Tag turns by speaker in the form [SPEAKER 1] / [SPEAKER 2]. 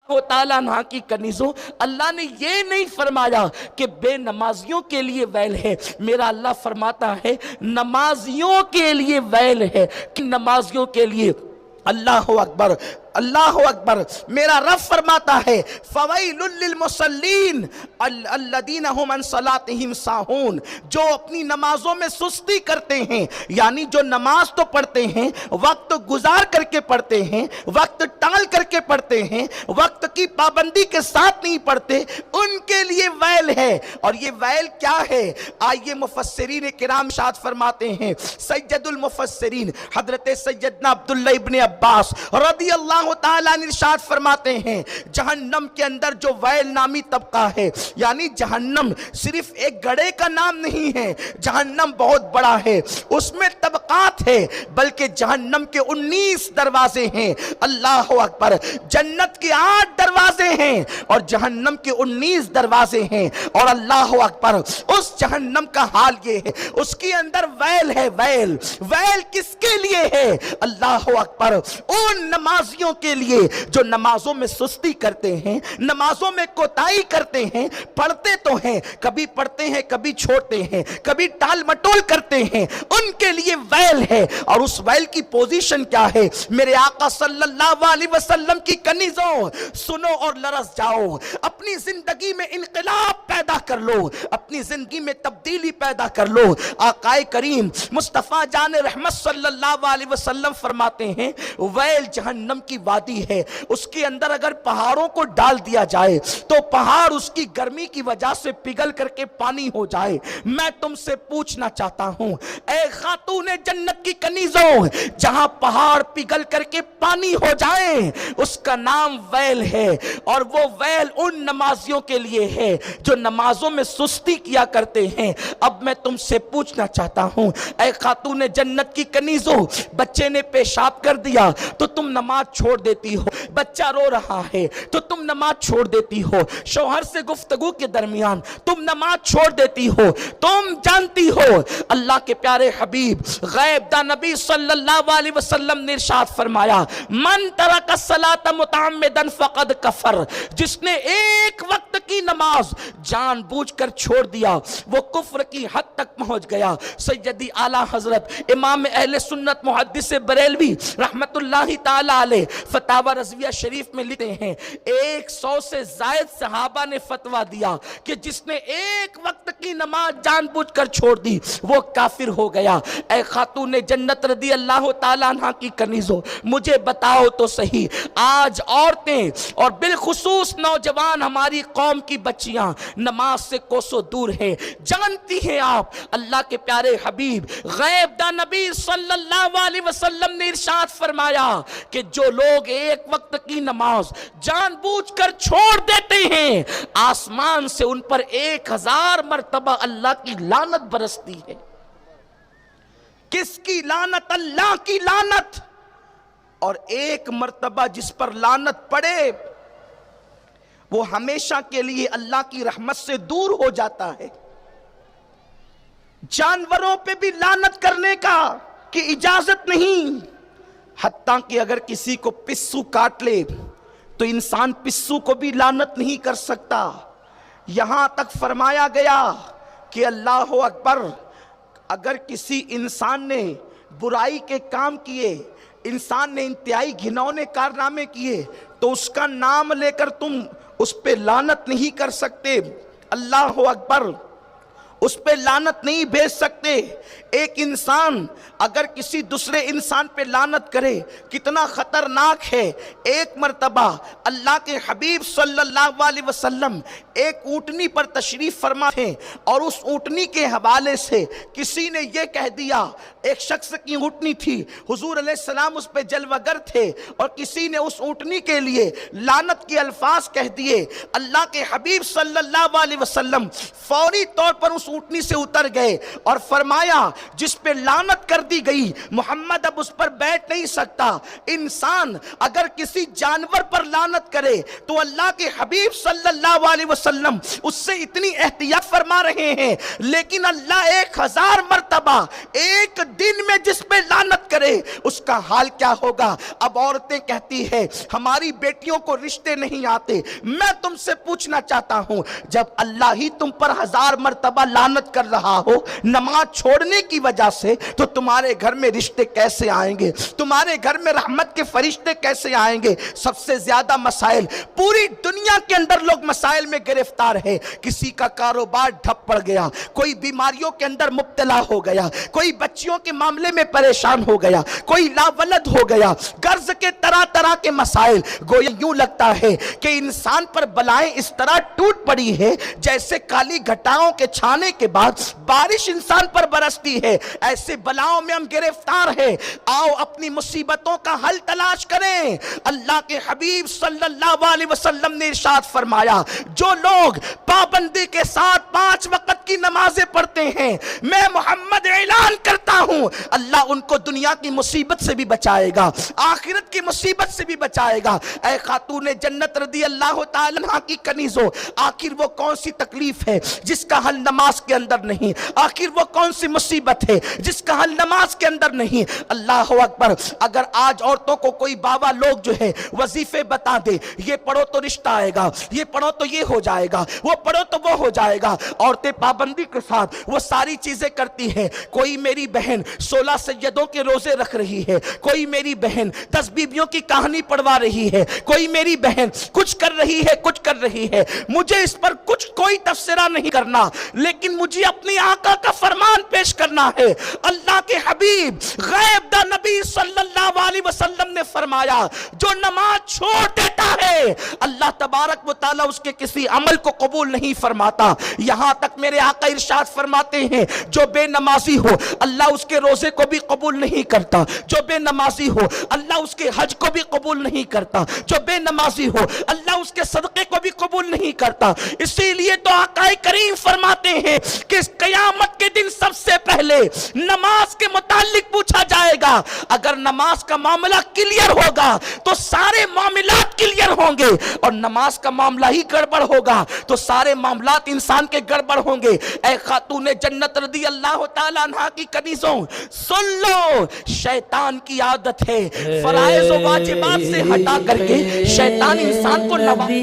[SPEAKER 1] تعالیٰ عنہ کی کنیزوں، اللہ نے یہ نہیں فرمایا کہ بے نمازیوں کے لیے ویل ہے، میرا اللہ فرماتا ہے نمازیوں کے لیے ویل ہے، کہ نمازیوں کے لیے۔ اللہ اکبر، اللہ اکبر۔ میرا رب فرماتا ہے فویل للمصلین الذین هم عن صلاتهم ساہون، جو اپنی نمازوں میں سستی کرتے ہیں، یعنی جو نماز تو پڑھتے ہیں، وقت گزار کر کے پڑھتے ہیں، وقت ٹال کر کے پڑھتے ہیں، وقت کی پابندی کے ساتھ نہیں پڑھتے، ان کے لیے ویل ہے۔ اور یہ ویل کیا ہے؟ آئیے مفسرین کرام ارشاد فرماتے ہیں، سید المفسرین حضرت سیدنا عبداللہ ابن عباس رضی اللہ تعالیٰ نے ارشاد فرماتے ہیں، جہنم کے اندر جو ویل نامی طبقہ ہے، یعنی جہنم صرف ایک گڑھے کا نام نہیں ہے، جہنم بہت بڑا ہے، اس میں طبقات ہے، بلکہ جہنم کے 19 دروازے ہیں۔ اللہ اکبر۔ جنت کے 8 دروازے ہیں اور جہنم کے 19 دروازے ہیں، اور اللہ اکبر، اس جہنم کا حال یہ ہے، اس کے اندر ویل ہے۔ ویل ویل کس کے لیے ہے؟ اللہ اکبر، ان نمازیوں کے لیے جو نمازوں میں سستی کرتے ہیں، نمازوں میں کوتاہی کرتے ہیں، پڑھتے تو ہیں، کبھی پڑھتے ہیں کبھی چھوڑتے ہیں، کبھی ٹال مٹول کرتے ہیں، ان کے لیے ویل ہے۔ اور اس ویل کی پوزیشن کیا ہے؟ میرے آقا صلی اللہ علیہ وسلم کی کنیزوں، سنو اور لرز جاؤ، اپنی زندگی میں انقلاب پیدا کر لو، اپنی زندگی میں تبدیلی پیدا کر لو۔ آقا کریم مصطفیٰ جان رحمت صلی اللہ علیہ وسلم فرماتے ہیں ویل جہنم کی وادی ہے، اس کے اندر اگر پہاڑوں کو ڈال دیا جائے تو پہاڑ اس کی گرمی کی وجہ سے پگھل کر کے پانی ہو جائے۔ میں تم سے پوچھنا چاہتا ہوں اے خاتون جنت کی کنیزوں، جہاں پہاڑ پگھل کر کے پانی ہو جائے اس کا نام ویل ہے، اور وہ ویل ان نمازیوں کے لیے ہے جو نمازوں میں سستی کیا کرتے ہیں۔ اب میں تم سے پوچھنا چاہتا ہوں اے خاتون جنت کی کنیزوں، بچے نے پیشاب کر دیا تو تم نماز چھوڑ دیتی ہو، بچہ رو رہا ہے تو تم نماز چھوڑ دیتی ہو، شوہر سے گفتگو کے درمیان تم نماز چھوڑ دیتی ہو۔ تم جانتی ہو اللہ کے پیارے حبیب غیب دا نبی صلی اللہ علیہ وسلم نے ارشاد فرمایا من ترک الصلاۃ متعمدا فقد کفر، جس نے ایک وقت کی نماز جان بوجھ کر چھوڑ دیا وہ کفر کی حد تک پہنچ گیا۔ سیدی اعلیٰ حضرت امام اہل سنت محدث بریلوی رحمت اللہ تعالی علیہ فتاوی رضویہ شریف میں لکھتے ہیں 100 سے زائد صحابہ نے فتویٰ دیا کہ جس نے ایک وقت کی نماز جان بوجھ کر چھوڑ دی وہ کافر ہو گیا۔ اے خاتون جنت رضی اللہ تعالیٰ عنہ کی کنیزوں، مجھے بتاؤ تو صحیح، آج عورتیں اور بالخصوص نوجوان ہماری قوم کی بچیاں نماز سے کوسوں دور ہیں۔ جانتی ہیں آپ اللہ کے پیارے حبیب غیب دا نبی صلی اللہ علیہ وسلم نے ارشاد فرمایا کہ جو لوگ ایک وقت کی نماز جان بوجھ کر چھوڑ دیتے ہیں آسمان سے ان پر 1000 مرتبہ اللہ کی لعنت برستی ہے۔ کس کی لعنت؟ اللہ کی لعنت۔ اور ایک مرتبہ جس پر لعنت پڑے وہ ہمیشہ کے لیے اللہ کی رحمت سے دور ہو جاتا ہے۔ جانوروں پہ بھی لعنت کرنے کی اجازت نہیں، حتیٰ کہ اگر کسی کو پسو کاٹ لے تو انسان پسو کو بھی لعنت نہیں کر سکتا۔ یہاں تک فرمایا گیا کہ اللہ اکبر، اگر کسی انسان نے برائی کے کام کیے، انسان نے انتہائی گھنونے کارنامے کیے تو اس کا نام لے کر تم اس پہ لعنت نہیں کر سکتے۔ اللہ اکبر، اس پہ لعنت نہیں بھیج سکتے۔ ایک انسان اگر کسی دوسرے انسان پہ لعنت کرے کتنا خطرناک ہے۔ ایک مرتبہ اللہ کے حبیب صلی اللہ علیہ وسلم ایک اونٹنی پر تشریف فرما تھے اور اس اونٹنی کے حوالے سے کسی نے یہ کہہ دیا، ایک شخص کی اونٹنی تھی، حضور علیہ السلام اس پہ جلوہ گر تھے اور کسی نے اس اونٹنی کے لیے لعنت کے الفاظ کہہ دیے۔ اللہ کے حبیب صلی اللہ علیہ وسلم فوری طور پر اس اونٹنی سے اتر گئے اور فرمایا جس پہ لعنت کر دی گئی محمد اب اس پر بیٹھ نہیں سکتا. انسان اگر کسی جانور پر لعنت کرے تو اللہ کے حبیب صلی اللہ علیہ وسلم اس سے اتنی احتیاط فرما رہے ہیں, لیکن اللہ 1000 مرتبہ ایک دن میں جس پہ لعنت کرے اس کا حال کیا ہوگا. اب عورتیں کہتی ہے ہماری بیٹیوں کو رشتے نہیں آتے. میں تم سے پوچھنا چاہتا ہوں, جب اللہ ہی تم پر 1000 مرتبہ لعنت کر رہا ہو نماز چھوڑنے کی وجہ سے, تو تمہارے گھر میں رشتے کیسے آئیں گے؟ تمہارے گھر میں رحمت کے فرشتے کیسے آئیں گے؟ سب سے زیادہ مسائل پوری دنیا کے اندر لوگ مسائل میں گرفتار ہے. کسی کا کاروبار ٹھپ پڑ گیا, کوئی بیماریوں کے اندر مبتلا ہو گیا, کوئی بچیوں کے معاملے میں پریشان ہو گیا, کوئی لاولد ہو گیا, قرض کے طرح طرح کے مسائل. گویا یوں لگتا ہے کہ انسان پر بلائیں اس طرح ٹوٹ پڑی ہے جیسے کالی گھٹاؤں کے چھانے کے بعد بارش انسان پر برستی ہے. ایسے بلاؤں میں ہم گرفتار ہیں. آؤ اپنی مصیبتوں کا حل تلاش کریں. اللہ کے حبیب صلی اللہ علیہ وسلم نے ارشاد فرمایا جو لوگ پابندی کے ساتھ 5 وقت کی نمازیں پڑھتے ہیں, میں محمد اعلان کرتا ہوں اللہ ان کو دنیا کی مصیبت سے بھی بچائے گا, آخرت کی مصیبت سے بھی بچائے گا. اے خاتون جنت رضی اللہ تعالی عنہ کی کنیزوں, آخر وہ کون سی تکلیف ہے جس کا حل نماز کے اندر نہیں؟ آخر وہ کون سی مصیبت ہے جس کا حل نماز کے اندر نہیں؟ اللہ اکبر. اگر آج عورتوں کو کوئی بابا لوگ جو ہے وظیفے بتا دے, یہ پڑھو تو رشتہ آئے گا, یہ پڑھو تو یہ ہو جائے گا, وہ پڑھو تو وہ ہو جائے گا, عورتیں پابندی کے ساتھ وہ ساری چیزیں کرتی ہیں. کوئی میری بہن 16 سیدوں کے روزے رکھ رہی ہے, کوئی میری بہن 10 بیویوں کی کہانی پڑھوا رہی ہے, کوئی میری بہن کچھ کر رہی ہے, کچھ کر رہی ہے. مجھے اس پر کوئی تبصرہ نہیں کرنا, لیکن مجھے اپنی آقا کا فرمان پیش کرنا ہے. اللہ کے حبیب غیب دا نبی صلی اللہ علیہ وسلم نے فرمایا جو نماز چھوڑ دیتا ہے اللہ تبارک و تعالی اس کے کسی عمل کو قبول نہیں فرماتا. یہاں تک میرے آقا ارشاد فرماتے ہیں جو بے نمازی ہو اللہ اس کے روزے کو بھی قبول نہیں کرتا, جو بے نمازی ہو اللہ اس کے حج کو بھی قبول نہیں کرتا, جو بے نمازی ہو اللہ اس کے صدقے کو بھی قبول نہیں کرتا. اسی لیے تو آقا کریم فرماتے ہیں کہ قیامت کے دن سب سے پہلے نماز کے متعلق پوچھا جائے گا. اگر نماز کا معاملہ کلیئر ہوگا تو سارے معاملات کلیئر ہوں گے, اور نماز کا معاملہ ہی گڑبڑ ہوگا تو سارے معاملات انسان کے گڑبڑ ہوں گے. اے خاتون جنت رضی اللہ تعالیٰ عنہ کی کنیزوں, سن لو, شیطان کی عادت ہے فرائض و واجبات سے ہٹا کر کے شیطان انسان کو نوازے.